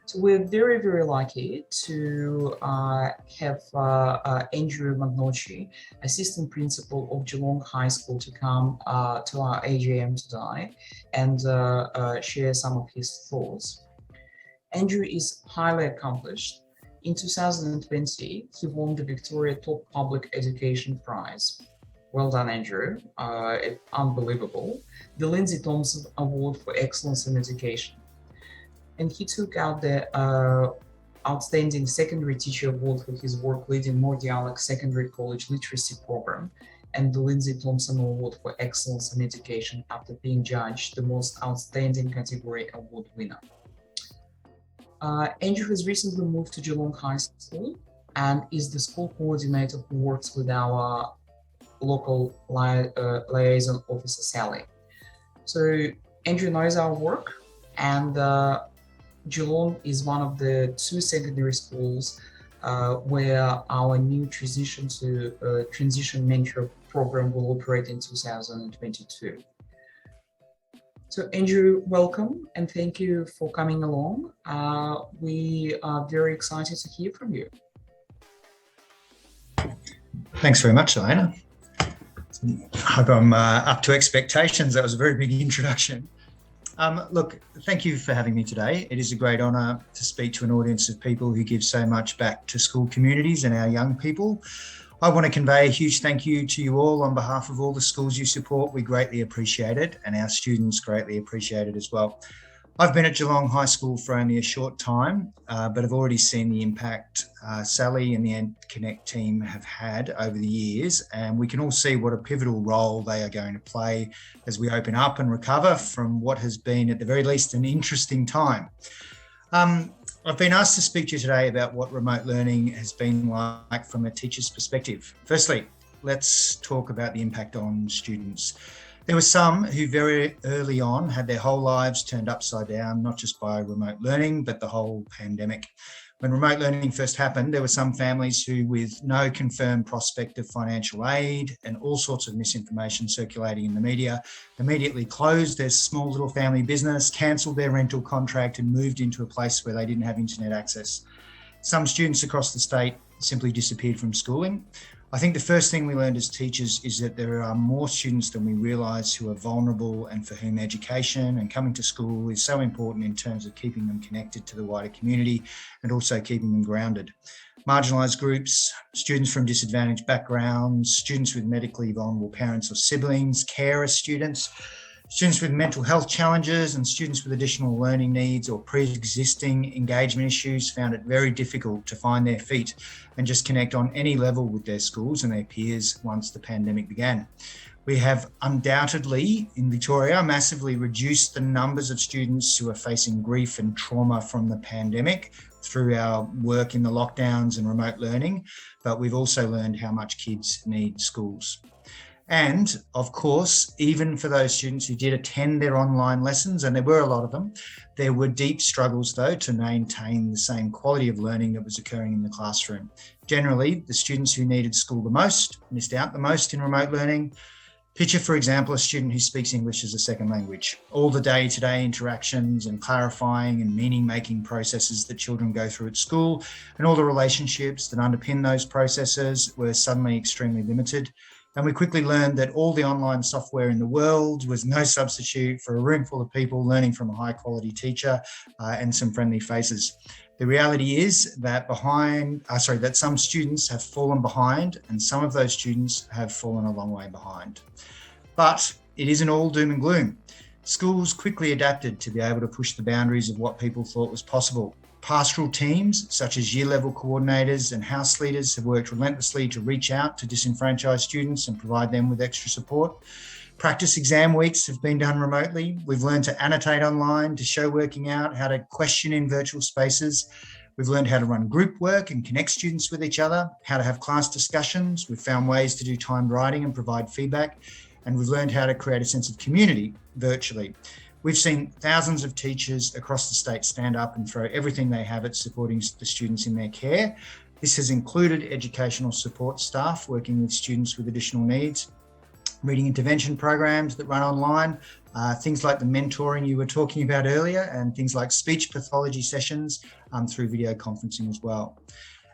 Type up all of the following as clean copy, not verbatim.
So we're very, very lucky to have Andrew McConchie, Assistant Principal of Geelong High School, to come to our AGM today and share some of his thoughts. Andrew is highly accomplished. In 2020, he won the Victoria Top Public Education Prize. Well done, Andrew. Unbelievable. The Lindsay Thompson Award for Excellence in Education. And he took out the Outstanding Secondary Teacher Award for his work leading Mordialloc Secondary College Literacy Program and the Lindsay Thompson Award for Excellence in Education after being judged the Most Outstanding Category Award winner. Andrew has recently moved to Geelong High School and is the school coordinator who works with our local liaison officer, Sally. So Andrew knows our work, and Geelong is one of the 2 secondary schools where our new transition mentor program will operate in 2022. So Andrew, welcome, and thank you for coming along. We are very excited to hear from you. Thanks very much, Diana. I hope I'm up to expectations. That was a very big introduction. Look, thank you for having me today. It is a great honour to speak to an audience of people who give so much back to school communities and our young people. I want to convey a huge thank you to you all on behalf of all the schools you support. We greatly appreciate it, and our students greatly appreciate it as well. I've been at Geelong High School for only a short time, but I've already seen the impact Sally and the EdConnect team have had over the years, and we can all see what a pivotal role they are going to play as we open up and recover from what has been, at the very least, an interesting time. I've been asked to speak to you today about what remote learning has been like from a teacher's perspective. Firstly, let's talk about the impact on students. There were some who very early on had their whole lives turned upside down, not just by remote learning, but the whole pandemic. When remote learning first happened, there were some families who, with no confirmed prospect of financial aid and all sorts of misinformation circulating in the media, immediately closed their small little family business, cancelled their rental contract and moved into a place where they didn't have internet access. Some students across the state simply disappeared from schooling. I think the first thing we learned as teachers is that there are more students than we realise who are vulnerable and for whom education and coming to school is so important in terms of keeping them connected to the wider community and also keeping them grounded. Marginalised groups, students from disadvantaged backgrounds, students with medically vulnerable parents or siblings, carer students, students with mental health challenges and students with additional learning needs or pre-existing engagement issues found it very difficult to find their feet and just connect on any level with their schools and their peers once the pandemic began. We have undoubtedly, in Victoria, massively reduced the numbers of students who are facing grief and trauma from the pandemic through our work in the lockdowns and remote learning, but we've also learned how much kids need schools. And of course, even for those students who did attend their online lessons, and there were a lot of them, there were deep struggles though to maintain the same quality of learning that was occurring in the classroom. Generally, the students who needed school the most missed out the most in remote learning. Picture, for example, a student who speaks English as a second language. All the day-to-day interactions and clarifying and meaning-making processes that children go through at school and all the relationships that underpin those processes were suddenly extremely limited. And we quickly learned that all the online software in the world was no substitute for a room full of people learning from a high quality teacher and some friendly faces. The reality is that that some students have fallen behind and some of those students have fallen a long way behind. But it isn't all doom and gloom. Schools quickly adapted to be able to push the boundaries of what people thought was possible. Pastoral teams, such as year level coordinators and house leaders, have worked relentlessly to reach out to disenfranchised students and provide them with extra support. Practice exam weeks have been done remotely. We've learned to annotate online, to show working out, how to question in virtual spaces. We've learned how to run group work and connect students with each other, how to have class discussions. We've found ways to do timed writing and provide feedback. And we've learned how to create a sense of community virtually. We've seen thousands of teachers across the state stand up and throw everything they have at supporting the students in their care. This has included educational support staff working with students with additional needs, reading intervention programs that run online, things like the mentoring you were talking about earlier, and things like speech pathology sessions through video conferencing as well.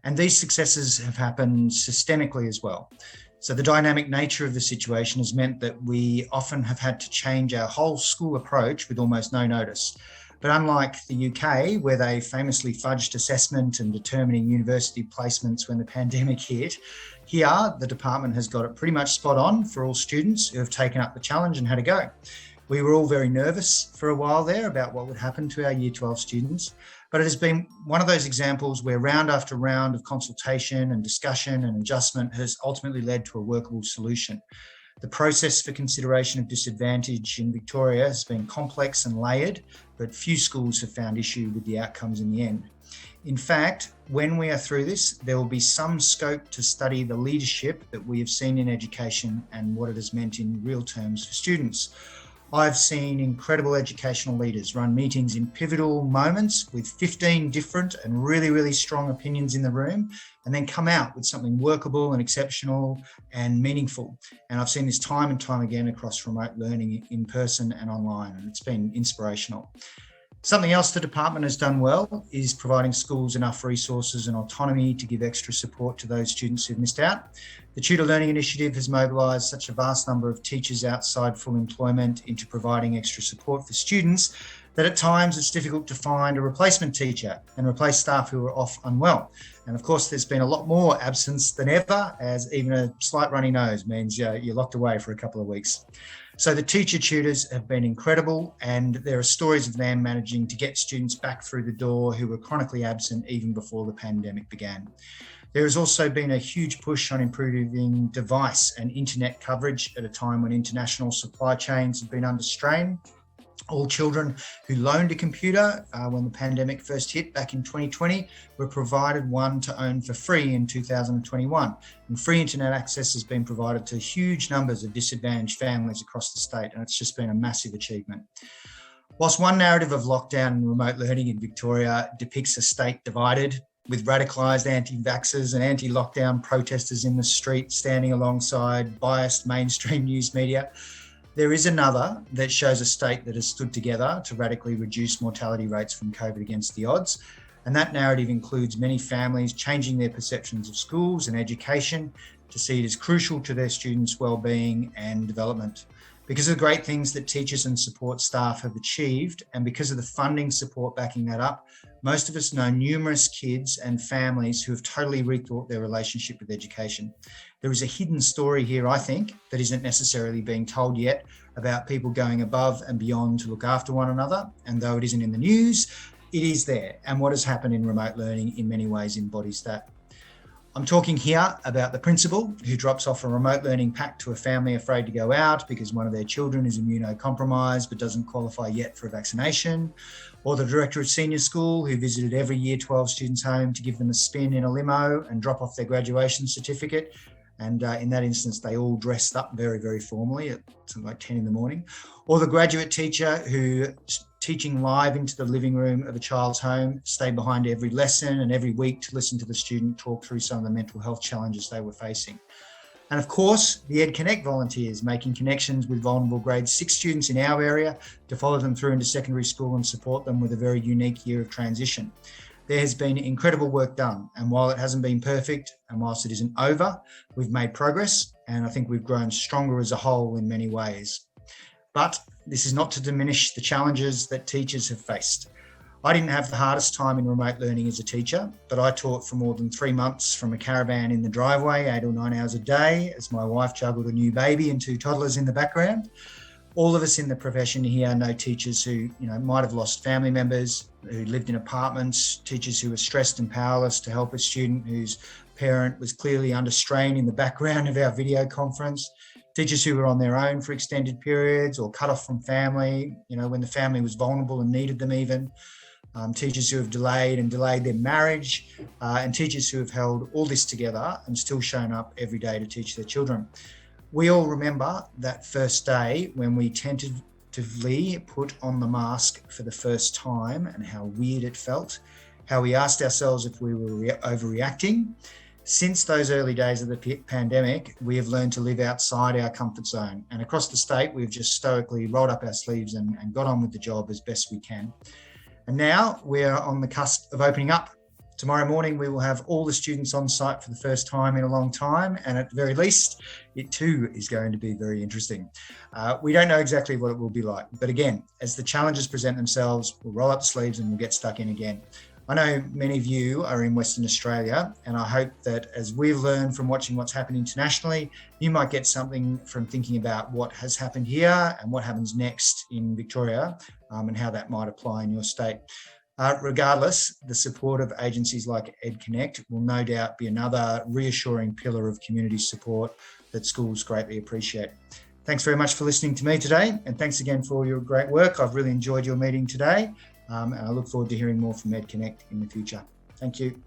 And these successes have happened systemically as well. So the dynamic nature of the situation has meant that we often have had to change our whole school approach with almost no notice. But unlike the UK, where they famously fudged assessment and determining university placements when the pandemic hit, here the department has got it pretty much spot on for all students who have taken up the challenge and had a go. We were all very nervous for a while there about what would happen to our Year 12 students, but it has been one of those examples where round after round of consultation and discussion and adjustment has ultimately led to a workable solution. The process for consideration of disadvantage in Victoria has been complex and layered, but few schools have found issue with the outcomes in the end. In fact, when we are through this, there will be some scope to study the leadership that we have seen in education and what it has meant in real terms for students. I've seen incredible educational leaders run meetings in pivotal moments with 15 different and really strong opinions in the room, and then come out with something workable and exceptional and meaningful. And I've seen this time and time again across remote learning in person and online, and it's been inspirational. Something else the department has done well is providing schools enough resources and autonomy to give extra support to those students who've missed out. The Tutor Learning Initiative has mobilised such a vast number of teachers outside full employment into providing extra support for students that at times it's difficult to find a replacement teacher and replace staff who are off unwell. And of course, there's been a lot more absence than ever, as even a slight runny nose means you're locked away for a couple of weeks. So the teacher tutors have been incredible, and there are stories of them managing to get students back through the door who were chronically absent even before the pandemic began. There has also been a huge push on improving device and internet coverage at a time when international supply chains have been under strain. All children who loaned a computer when the pandemic first hit back in 2020 were provided one to own for free in 2021. And free internet access has been provided to huge numbers of disadvantaged families across the state, and it's just been a massive achievement. Whilst one narrative of lockdown and remote learning in Victoria depicts a state divided, with radicalised anti-vaxxers and anti-lockdown protesters in the street standing alongside biased mainstream news media, there is another that shows a state that has stood together to radically reduce mortality rates from COVID against the odds. And that narrative includes many families changing their perceptions of schools and education to see it as crucial to their students' wellbeing and development. Because of the great things that teachers and support staff have achieved, and because of the funding support backing that up, most of us know numerous kids and families who have totally rethought their relationship with education. There is a hidden story here, I think, that isn't necessarily being told yet about people going above and beyond to look after one another. And though it isn't in the news, it is there. And what has happened in remote learning in many ways embodies that. I'm talking here about the principal who drops off a remote learning pack to a family afraid to go out because one of their children is immunocompromised but doesn't qualify yet for a vaccination, or the director of senior school who visited every Year 12 student's home to give them a spin in a limo and drop off their graduation certificate. And in that instance, they all dressed up very formally at something like 10 in the morning. Or the graduate teacher who, teaching live into the living room of a child's home, stayed behind every lesson and every week to listen to the student talk through some of the mental health challenges they were facing. And of course, the EdConnect volunteers making connections with vulnerable grade 6 students in our area to follow them through into secondary school and support them with a very unique year of transition. There has been incredible work done, and while it hasn't been perfect and whilst it isn't over, we've made progress, and I think we've grown stronger as a whole in many ways. But this is not to diminish the challenges that teachers have faced. I didn't have the hardest time in remote learning as a teacher, but I taught for more than 3 months from a caravan in the driveway, 8 or 9 hours a day, as my wife juggled a new baby and 2 toddlers in the background. All of us in the profession here know teachers who, might have lost family members, who lived in apartments, teachers who were stressed and powerless to help a student whose parent was clearly under strain in the background of our video conference, teachers who were on their own for extended periods or cut off from family, when the family was vulnerable and needed them even, teachers who have delayed their marriage, and teachers who have held all this together and still shown up every day to teach their children. We all remember that first day when we tentatively put on the mask for the first time and how weird it felt, how we asked ourselves if we were overreacting, Since those early days of the pandemic, we have learned to live outside our comfort zone. And across the state, we've just stoically rolled up our sleeves and got on with the job as best we can. And now we're on the cusp of opening up. Tomorrow morning, we will have all the students on site for the first time in a long time. And at the very least, it too is going to be very interesting. We don't know exactly what it will be like. But again, as the challenges present themselves, we'll roll up the sleeves and we'll get stuck in again. I know many of you are in Western Australia, and I hope that as we've learned from watching what's happened internationally, you might get something from thinking about what has happened here and what happens next in Victoria, and how that might apply in your state. Regardless, the support of agencies like EdConnect will no doubt be another reassuring pillar of community support that schools greatly appreciate. Thanks very much for listening to me today, and thanks again for all your great work. I've really enjoyed your meeting today. And I look forward to hearing more from EdConnect in the future. Thank you.